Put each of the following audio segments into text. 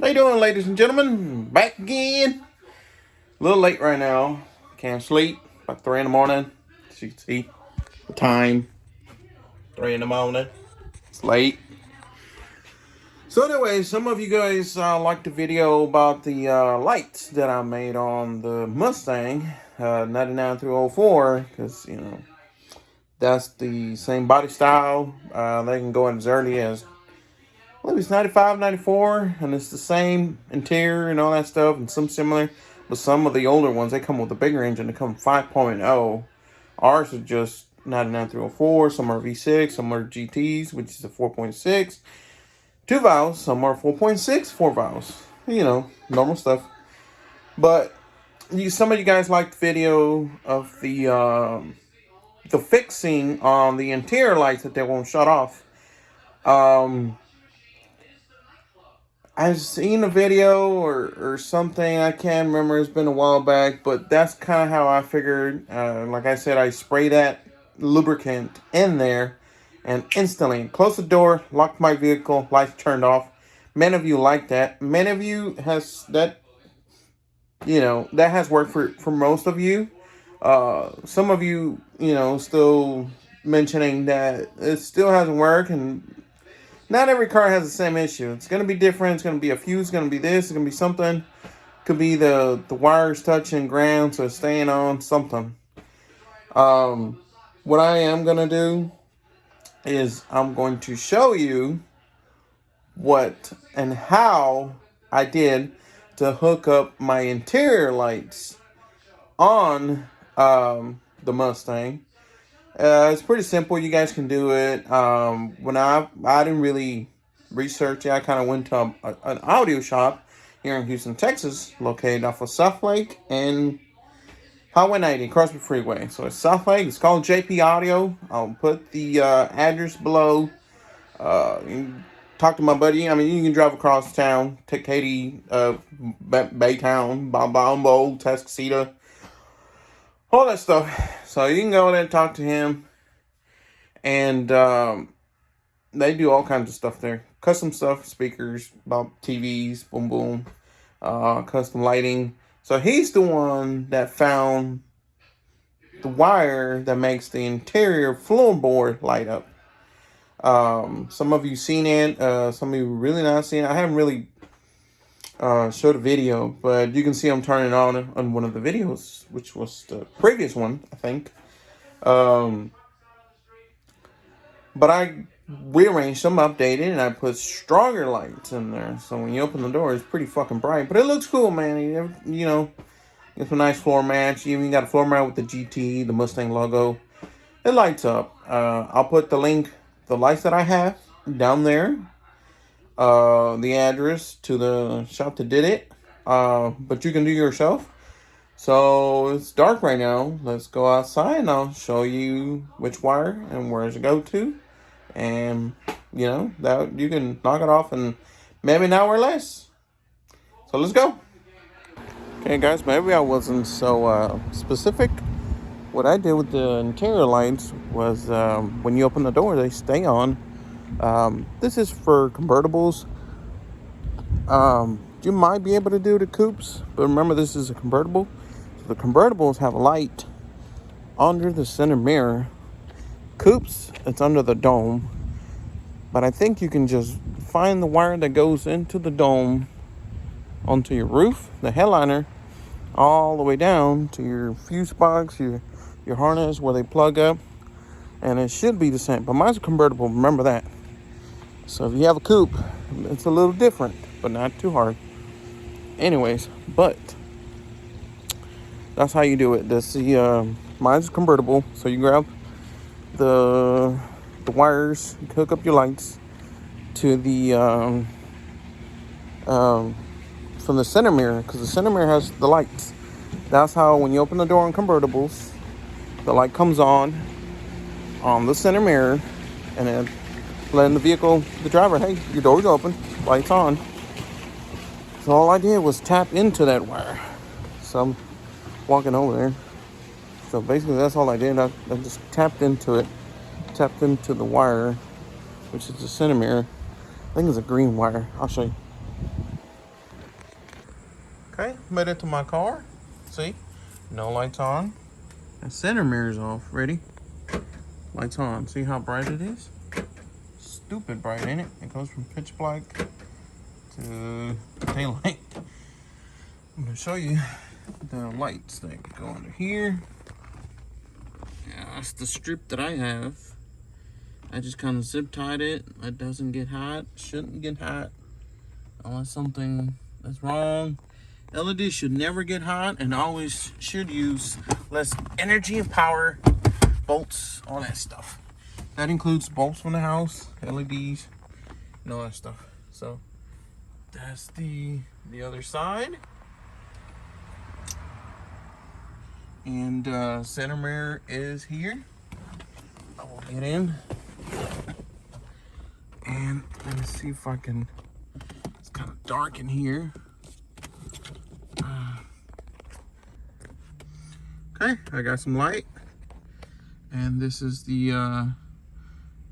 How you doing, ladies and gentlemen? Back again. A little late right now. Can't sleep. About 3 in the morning. As you can see the time. 3 in the morning. It's late. So anyway, some of you guys liked the video about the lights that I made on the Mustang 99 through 04. Because, that's the same body style. They can go in as early as, I believe it's 95, 94, and it's the same interior and all that stuff, and some similar. But some of the older ones, they come with a bigger engine. They come 5.0. Ours are just 99 through 04. Some are V6, some are GTs, which is a 4.6. 2 valves, some are 4.6, 4 valves. Normal stuff. But some of you guys liked the video of the fixing on the interior lights that they won't shut off. I've seen a video or something. I can't remember. It's been a while back. But that's kind of how I figured. Like I said, I spray that lubricant in there. And instantly closed the door. Locked my vehicle. Lights turned off. Many of you like that. Many of you has that. That has worked for most of you. Some of you, still mentioning that it still hasn't worked. And not every car has the same issue. It's going to be different. It's going to be a fuse. It's going to be this. It's going to be something. Could be the wires touching ground, so it's staying on something. What I am going to do is I'm going to show you what and how I did to hook up my interior lights on the Mustang. It's pretty simple. You guys can do it. When I didn't really research it. I kind of went to an audio shop here in Houston, Texas, located off of South Lake and Highway 90, Crosby Freeway. So it's South Lake. It's called JP Audio. I'll put the address below. You can talk to my buddy. I mean, you can drive across town, take Katy, Baytown, Bombo, Tuscaloosa, all that stuff. So you can go there and talk to him. And they do all kinds of stuff there. Custom stuff, speakers, about TVs, boom, boom. Custom lighting. So he's the one that found the wire that makes the interior floorboard light up. Some of you seen it. Some of you really not seen it. I haven't really showed a video, but you can see I'm turning on one of the videos, which was the previous one, I think. But I rearranged them, updated, and I put stronger lights in there. So when you open the door, it's pretty fucking bright. But it looks cool, man. It's a nice floor mat. You even got a floor mat with the GT, the Mustang logo. It lights up. I'll put the link, the lights that I have down there. The address to the shop that did it. But you can do it yourself. So it's dark right now. Let's go outside and I'll show you which wire and where to go to. And, that you can knock it off in maybe an hour or less. So let's go. Okay, guys, maybe I wasn't so specific. What I did with the interior lights was when you open the door, they stay on. This is for convertibles. You might be able to do the coupes, but remember this is a convertible. So the convertibles have a light under the center mirror. Coupes, it's under the dome. But I think you can just find the wire that goes into the dome onto your roof, the headliner, all the way down to your fuse box, your harness where they plug up. And it should be the same. But mine's a convertible, remember that. So if you have a coupe, it's a little different, but not too hard. Anyways, but that's how you do it. That's the mine's convertible, so you grab the wires, you hook up your lights to the from the center mirror, because the center mirror has the lights. That's how when you open the door on convertibles, the light comes on the center mirror, and then letting the vehicle, the driver, hey, your door's open, lights on. So all I did was tap into that wire. So I'm walking over there. So basically that's all I did. I just tapped into it. Tapped into the wire, which is the center mirror. I think it's a green wire. I'll show you. Okay, made it to my car. See, no lights on. The center mirror's off. Ready? Lights on. See how bright it is? Stupid bright, ain't it? It goes from pitch black to daylight. I'm gonna show you the lights that go under here. Yeah, that's the strip that I have. I just kind of zip tied it. It doesn't get hot. Shouldn't get hot unless something is wrong. LED should never get hot and always should use less energy and power, bolts, all that stuff. That includes bolts from the house, LEDs, and all that stuff. So that's the other side. And center mirror is here. I will get in. And let me see if I can, it's kind of dark in here. Okay, I got some light. And this is the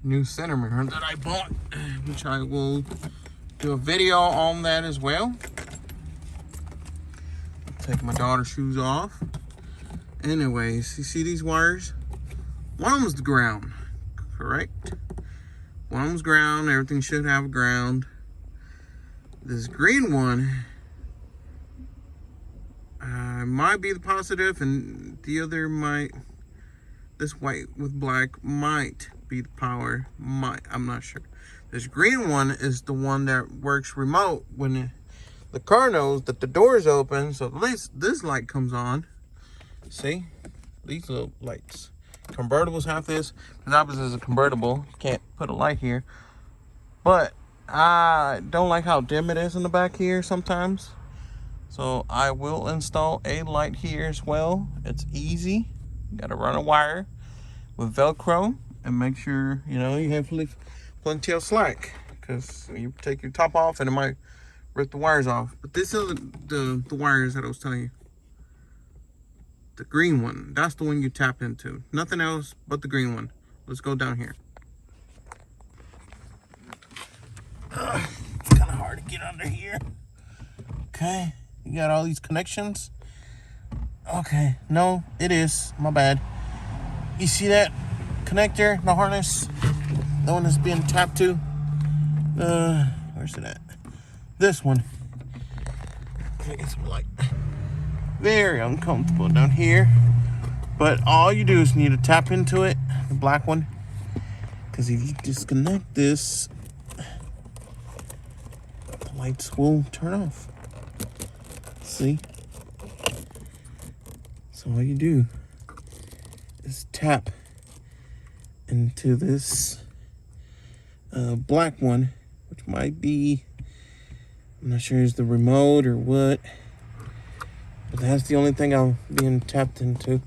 new center mirror that I bought, which I will do a video on that as well. Take my daughter's shoes off. Anyways, you see these wires? One of them's the ground, correct? One of them's ground, everything should have a ground. This green one might be the positive, and the other might, this white with black might be the power, I'm not sure. This green one is the one that works remote when the car knows that the door is open, so at least this light comes on. See, these little lights. Convertibles have this. The opposite is a convertible. You can't put a light here. But I don't like how dim it is in the back here sometimes. So I will install a light here as well. It's easy. You gotta run a wire with Velcro and make sure, you know, you have plenty of slack. Because you take your top off and it might rip the wires off. But this is the wires that I was telling you. The green one, that's the one you tap into. Nothing else but the green one. Let's go down here. It's kind of hard to get under here. Okay, you got all these connections. Okay, no, it is, my bad. You see that connector, the harness? The one that's being tapped to? Where's it at? This one. Let me get some light. Very uncomfortable down here, but all you do is need to tap into it, the black one, because if you disconnect this, the lights will turn off. See? So all you do is tap into this black one, which might be, I'm not sure is the remote or what. But that's the only thing I'm being tapped into.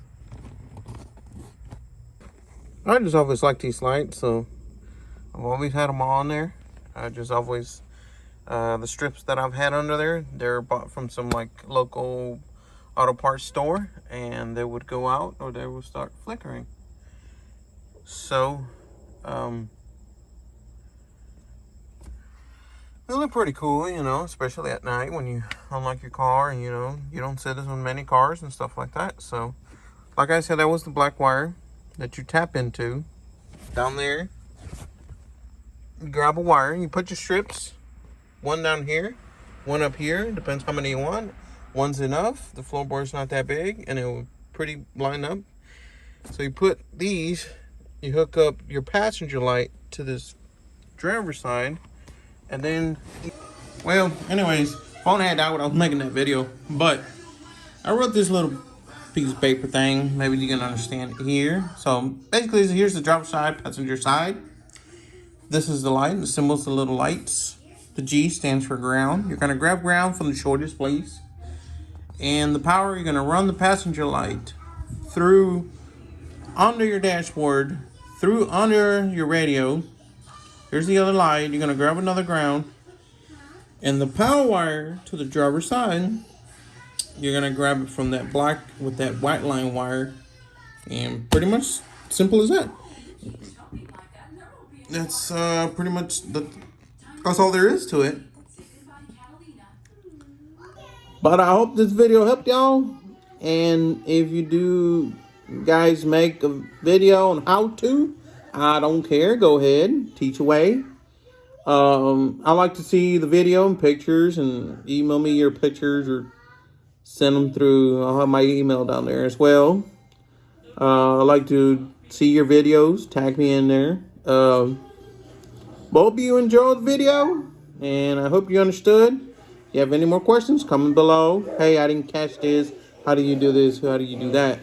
I just always like these lights, so I've always had them on there. I just always, the strips that I've had under there, they're bought from some like local auto parts store, and they would go out or they would start flickering. So, they look pretty cool, you know, especially at night when you unlock your car and, you know, you don't see this in many cars and stuff like that. So, like I said, that was the black wire that you tap into. Down there, you grab a wire, you put your strips, one down here, one up here, depends how many you want. One's enough, the floorboard's not that big, and it will pretty line up. So you put these, you hook up your passenger light to this driver's side. And then, well, anyways, phone had died when I was making that video, but I wrote this little piece of paper thing. Maybe you can understand it here. So basically, here's the driver's side, passenger side. This is the light. The symbol's the little lights. The G stands for ground. You're gonna grab ground from the shortest place, and the power, you're gonna run the passenger light through under your dashboard, through under your radio. Here's the other light. You're going to grab another ground. And the power wire to the driver's side, you're going to grab it from that black with that white line wire. And pretty much simple as that. That's pretty much, that's all there is to it. But I hope this video helped y'all. And if you do guys make a video on how to, I don't care. Go ahead, teach away. I like to see the video and pictures, and email me your pictures or send them through. I'll have my email down there as well. I like to see your videos. Tag me in there. Hope you enjoyed the video, and I hope you understood. If you have any more questions, comment below. Hey, I didn't catch this. How do you do this? How do you do that?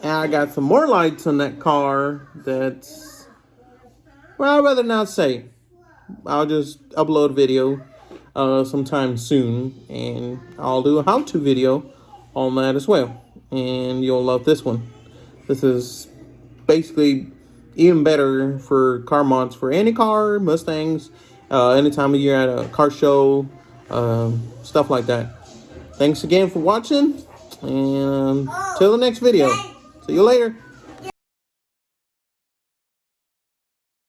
And I got some more lights on that car that's, well, I'd rather not say. I'll just upload a video sometime soon, and I'll do a how-to video on that as well. And you'll love this one. This is basically even better for car mods for any car, Mustangs, any time of year at a car show, stuff like that. Thanks again for watching, and till the next video. See you later.